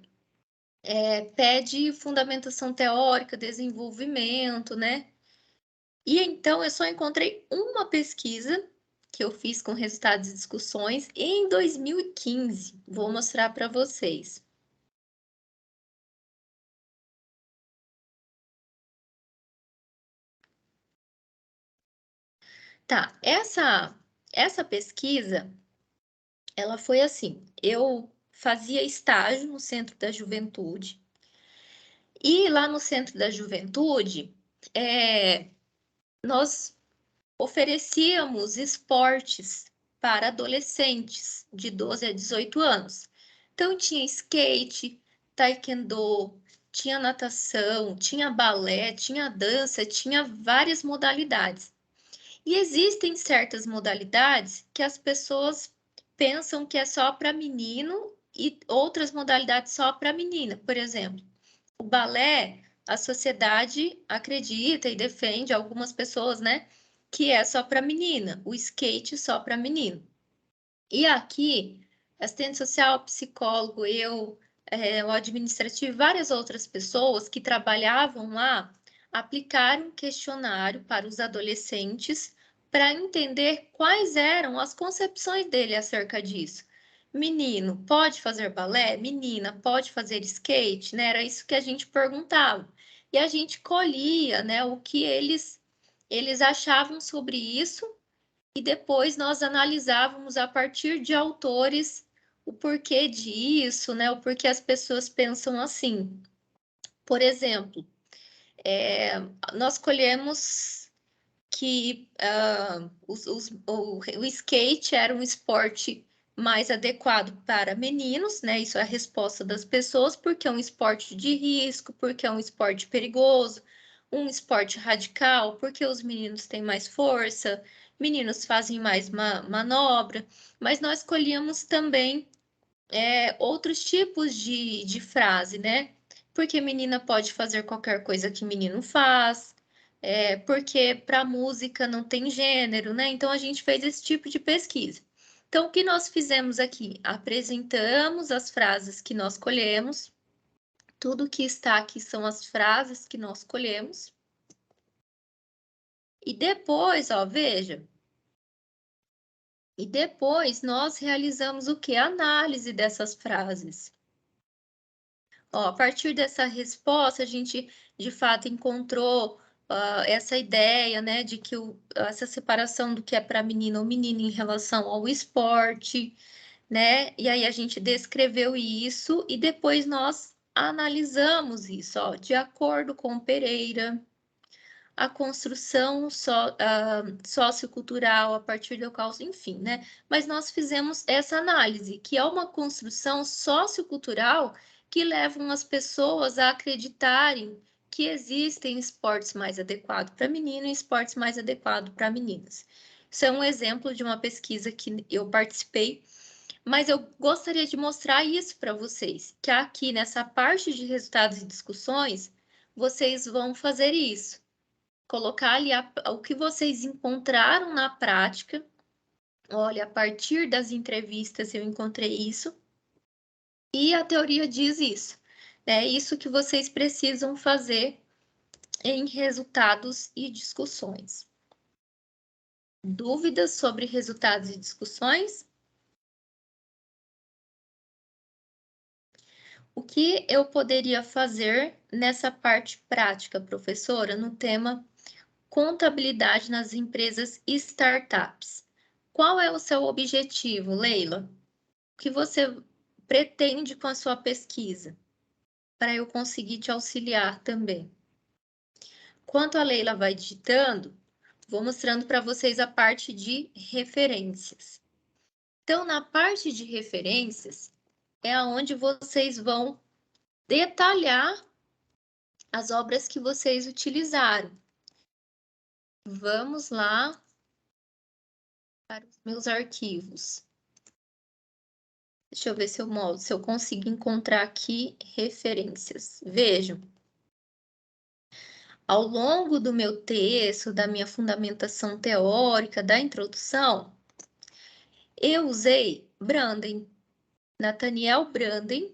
pede fundamentação teórica, desenvolvimento, né? E então eu só encontrei uma pesquisa que eu fiz com resultados e discussões em 2015. Vou mostrar para vocês. Tá, essa pesquisa, ela foi assim, eu fazia estágio no Centro da Juventude, e lá no Centro da Juventude, nós oferecíamos esportes para adolescentes de 12 a 18 anos. Então, tinha skate, taekwondo, tinha natação, tinha balé, tinha dança, tinha várias modalidades. E existem certas modalidades que as pessoas pensam que é só para menino e outras modalidades só para menina. Por exemplo, o balé, a sociedade acredita e defende algumas pessoas, né, que é só para menina, o skate só para menino. E aqui, assistente social, psicólogo, o administrativo, várias outras pessoas que trabalhavam lá, aplicaram um questionário para os adolescentes para entender quais eram as concepções dele acerca disso. Menino pode fazer balé? Menina pode fazer skate? Né? Era isso que a gente perguntava. E a gente colhia, né, o que eles achavam sobre isso, e depois nós analisávamos a partir de autores o porquê disso, né? O porquê as pessoas pensam assim. Por exemplo, nós colhemos que o skate era um esporte mais adequado para meninos, né? Isso é a resposta das pessoas, porque é um esporte de risco, porque é um esporte perigoso, um esporte radical, porque os meninos têm mais força, meninos fazem mais manobra, mas nós escolhíamos também outros tipos de frase, né? Porque menina pode fazer qualquer coisa que menino faz, porque para música não tem gênero, né? Então a gente fez esse tipo de pesquisa. Então, o que nós fizemos aqui? Apresentamos as frases que nós colhemos. Tudo que está aqui são as frases que nós colhemos. E depois, ó, veja. E depois nós realizamos o que? A análise dessas frases. Ó, a partir dessa resposta, a gente de fato encontrou essa ideia, né, de que essa separação do que é para menino ou menina em relação ao esporte, né? E aí a gente descreveu isso e depois nós analisamos isso, ó, de acordo com Pereira, a construção sociocultural a partir do caos, enfim, né? Mas nós fizemos essa análise, que é uma construção sociocultural que levam as pessoas a acreditarem que existem esportes mais adequados para menino e esportes mais adequados para meninas. Isso é um exemplo de uma pesquisa que eu participei, mas eu gostaria de mostrar isso para vocês, que aqui nessa parte de resultados e discussões, vocês vão fazer isso. Colocar ali o que vocês encontraram na prática. Olha, a partir das entrevistas eu encontrei isso. E a teoria diz isso. É isso que vocês precisam fazer em resultados e discussões. Dúvidas sobre resultados e discussões? O que eu poderia fazer nessa parte prática, professora, no tema contabilidade nas empresas e startups? Qual é o seu objetivo, Leila? O que você pretende com a sua pesquisa? Para eu conseguir te auxiliar também. Enquanto a Leila vai digitando, vou mostrando para vocês a parte de referências. Então, na parte de referências, é onde vocês vão detalhar as obras que vocês utilizaram. Vamos lá para os meus arquivos. Deixa eu ver se eu consigo encontrar aqui referências. Vejam. Ao longo do meu texto, da minha fundamentação teórica, da introdução, eu usei Branden, Nathaniel Branden,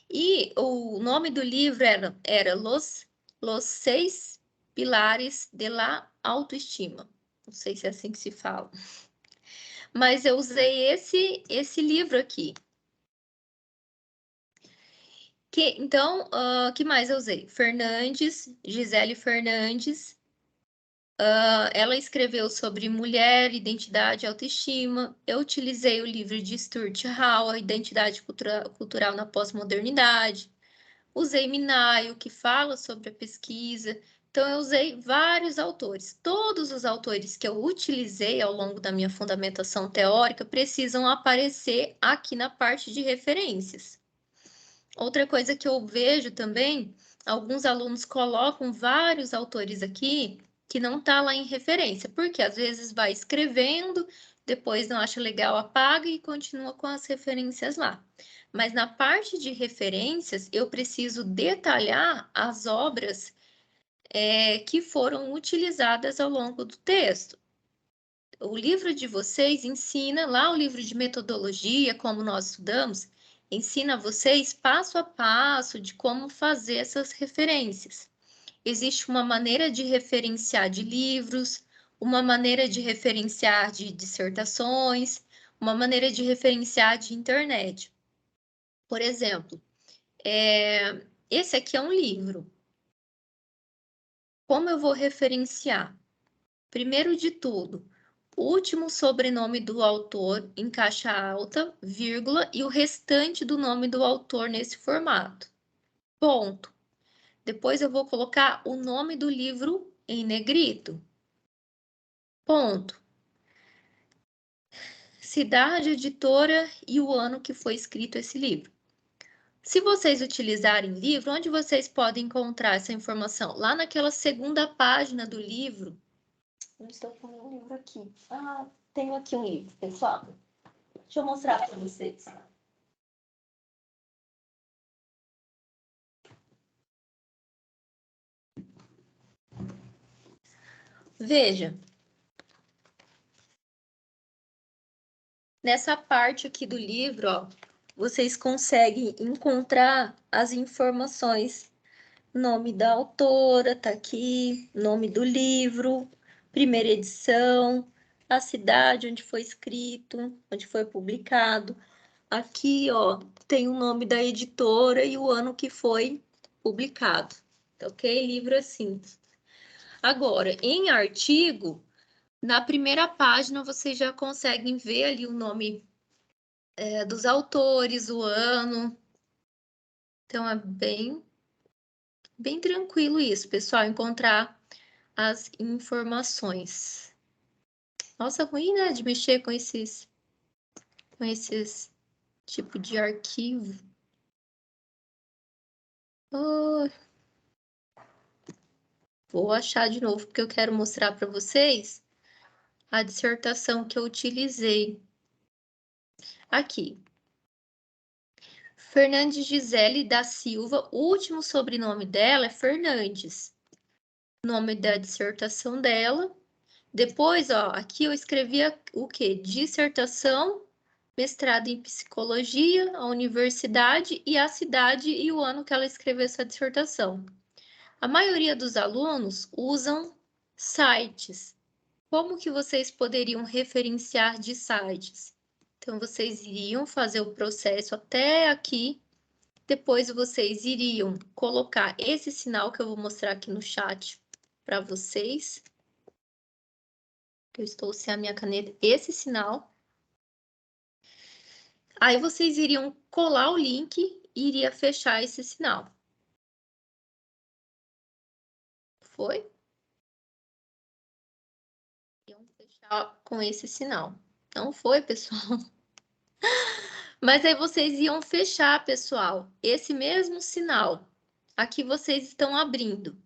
e o nome do livro era Los Seis Pilares de la Autoestima. Não sei se é assim que se fala. Mas eu usei esse livro aqui. Então, que mais eu usei? Gisele Fernandes. Ela escreveu sobre mulher, identidade e autoestima. Eu utilizei o livro de Stuart Hall, A Identidade Cultural na Pós-Modernidade. Usei Minayo, que fala sobre a pesquisa. Então, eu usei vários autores. Todos os autores que eu utilizei ao longo da minha fundamentação teórica precisam aparecer aqui na parte de referências. Outra coisa que eu vejo também, alguns alunos colocam vários autores aqui que não está lá em referência, porque às vezes vai escrevendo, depois não acha legal, apaga e continua com as referências lá. Mas na parte de referências, eu preciso detalhar as obras que foram utilizadas ao longo do texto. O livro de vocês ensina, lá o livro de metodologia, como nós estudamos, ensina a vocês passo a passo de como fazer essas referências. Existe uma maneira de referenciar de livros, uma maneira de referenciar de dissertações, uma maneira de referenciar de internet. Por exemplo, esse aqui é um livro. Como eu vou referenciar? Primeiro de tudo, o último sobrenome do autor em caixa alta, vírgula, e o restante do nome do autor nesse formato. Ponto. Depois eu vou colocar o nome do livro em negrito. Ponto. cidade, editora e o ano que foi escrito esse livro. Se vocês utilizarem livro, onde vocês podem encontrar essa informação? Lá naquela segunda página do livro. Não estou com um livro aqui. Ah, tenho aqui um livro, pessoal. Deixa eu mostrar para vocês. Veja. Nessa parte aqui do livro, ó, vocês conseguem encontrar as informações. Nome da autora, tá aqui. Nome do livro, primeira edição, a cidade onde foi escrito, onde foi publicado. Aqui, ó, tem o nome da editora e o ano que foi publicado. Ok? Livro assim. Agora, em artigo, na primeira página vocês já conseguem ver ali o nome dos autores, o ano. Então, é bem tranquilo isso, pessoal, encontrar as informações. Nossa, ruim, né, de mexer com esses tipo de arquivo. Oh, vou achar de novo, porque eu quero mostrar para vocês a dissertação que eu utilizei. Aqui. Fernandes Gisele da Silva, o último sobrenome dela é Fernandes. Nome da dissertação dela. Depois, ó, aqui eu escrevi o quê? Dissertação, mestrado em psicologia, a universidade e a cidade e o ano que ela escreveu essa dissertação. A maioria dos alunos usam sites. Como que vocês poderiam referenciar de sites? Então, vocês iriam fazer o processo até aqui, depois vocês iriam colocar esse sinal que eu vou mostrar aqui no chat para vocês. Eu estou sem a minha caneta, esse sinal. Aí vocês iriam colar o link e iria fechar esse sinal. Foi? Iam fechar com esse sinal. Não foi, pessoal? Mas aí vocês iam fechar, pessoal, esse mesmo sinal. Aqui vocês estão abrindo.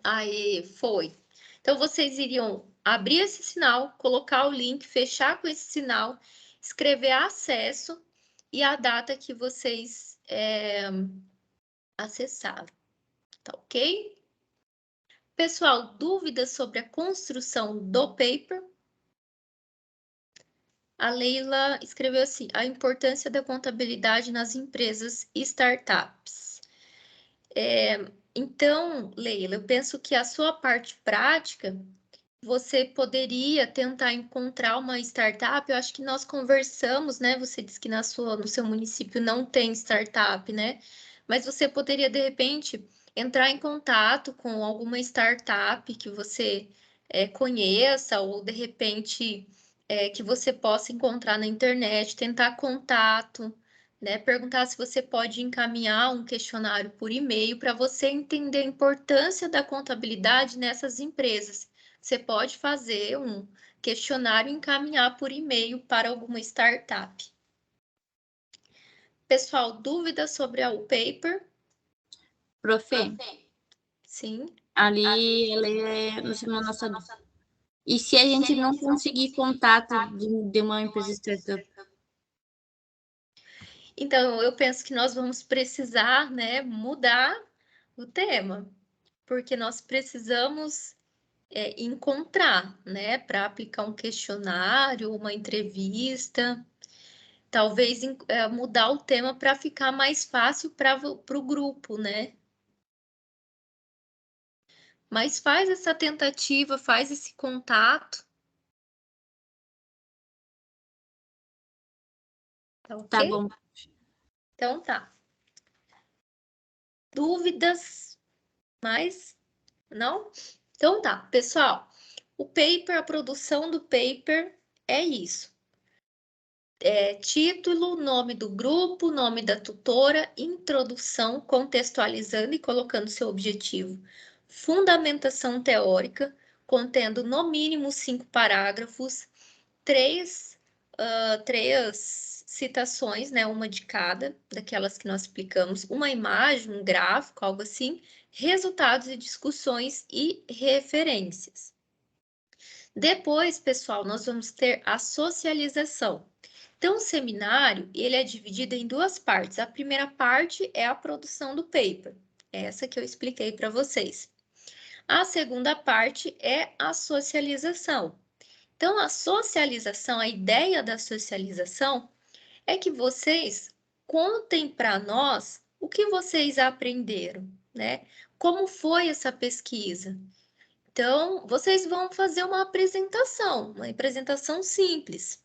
Aí, foi. Então, vocês iriam abrir esse sinal, colocar o link, fechar com esse sinal, escrever acesso e a data que vocês acessaram. Tá ok? Pessoal, dúvidas sobre a construção do paper? A Leila escreveu assim, a importância da contabilidade nas empresas e startups. Então, Leila, eu penso que a sua parte prática, você poderia tentar encontrar uma startup. Eu acho que nós conversamos, né? Você disse que no seu município não tem startup, né? Mas você poderia, de repente, entrar em contato com alguma startup que você conheça, ou de repente que você possa encontrar na internet, tentar contato, né? Perguntar se você pode encaminhar um questionário por e-mail para você entender a importância da contabilidade nessas empresas. Você pode fazer um questionário e encaminhar por e-mail para alguma startup. Pessoal, dúvidas sobre o paper? Profe, Sim. ali ela é na nossa. E se a gente não conseguir contato de uma empresa startup? Então, eu penso que nós vamos precisar, né, mudar o tema, porque nós precisamos encontrar, né, para aplicar um questionário, uma entrevista, talvez mudar o tema para ficar mais fácil para o grupo, né? Mas faz essa tentativa, faz esse contato. Tá ok? Tá bom. Então tá. Dúvidas? Mais? Não? Então tá, pessoal. O paper, a produção do paper é isso. Título, nome do grupo, nome da tutora, introdução, contextualizando e colocando seu objetivo. Fundamentação teórica, contendo no mínimo 5 parágrafos, três citações, né, uma de cada, daquelas que nós explicamos, uma imagem, um gráfico, algo assim, resultados e discussões e referências. Depois, pessoal, nós vamos ter a socialização. Então, o seminário, ele é dividido em duas partes. A primeira parte é a produção do paper, essa que eu expliquei para vocês. A segunda parte é a socialização. Então, a socialização, a ideia da socialização é que vocês contem para nós o que vocês aprenderam, né? Como foi essa pesquisa? Então, vocês vão fazer uma apresentação simples.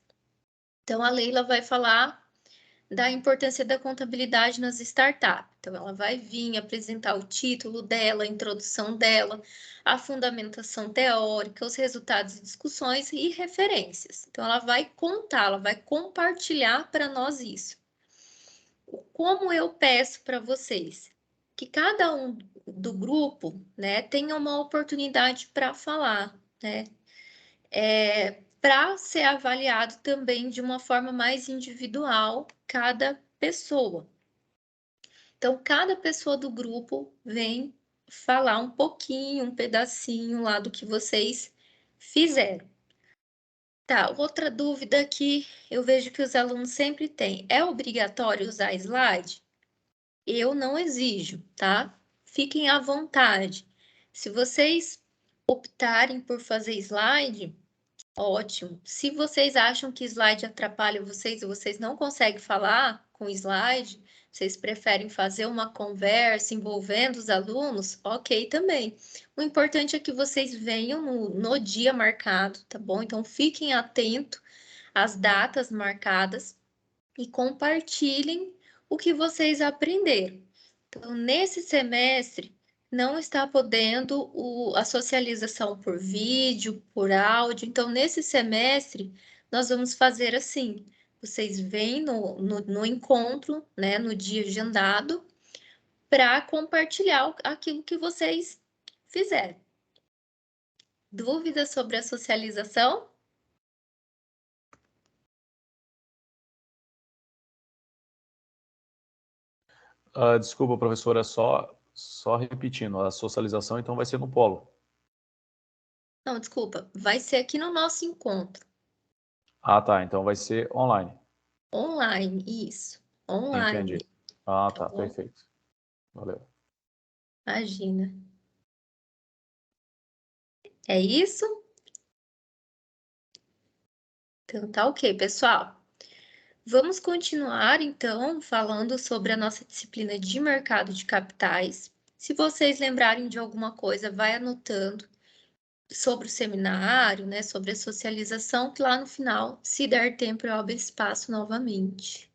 Então, a Leila vai falar da importância da contabilidade nas startups. Então, ela vai vir apresentar o título dela, a introdução dela, a fundamentação teórica, os resultados e discussões e referências. Então, ela vai contar, ela vai compartilhar para nós isso. Como eu peço para vocês? Que cada um do grupo, né, tenha uma oportunidade para falar, né? Para ser avaliado também de uma forma mais individual, cada pessoa. Então, cada pessoa do grupo vem falar um pouquinho, um pedacinho lá do que vocês fizeram. Tá, outra dúvida que eu vejo que os alunos sempre têm: é obrigatório usar slide? Eu não exijo, tá? Fiquem à vontade. Se vocês optarem por fazer slide, ótimo. Se vocês acham que slide atrapalha vocês ou vocês não conseguem falar com slide, vocês preferem fazer uma conversa envolvendo os alunos, ok também. O importante é que vocês venham no dia marcado, tá bom? Então fiquem atentos às datas marcadas e compartilhem o que vocês aprenderam. Então, nesse semestre, não está podendo a socialização por vídeo, por áudio. Então, nesse semestre, nós vamos fazer assim: vocês vêm no encontro, né, no dia agendado, para compartilhar aquilo que vocês fizeram. Dúvidas sobre a socialização? Desculpa, professora, só repetindo, a socialização então vai ser no polo. Não, desculpa, vai ser aqui no nosso encontro. Ah, tá, então vai ser online. Online, isso. Online. Entendi. Ah, tá, Tá bom? perfeito. Valeu. Imagina. É isso? Então tá ok, pessoal. Vamos continuar, então, falando sobre a nossa disciplina de mercado de capitais. Se vocês lembrarem de alguma coisa, vai anotando sobre o seminário, né, sobre a socialização, que lá no final, se der tempo, eu abro espaço novamente.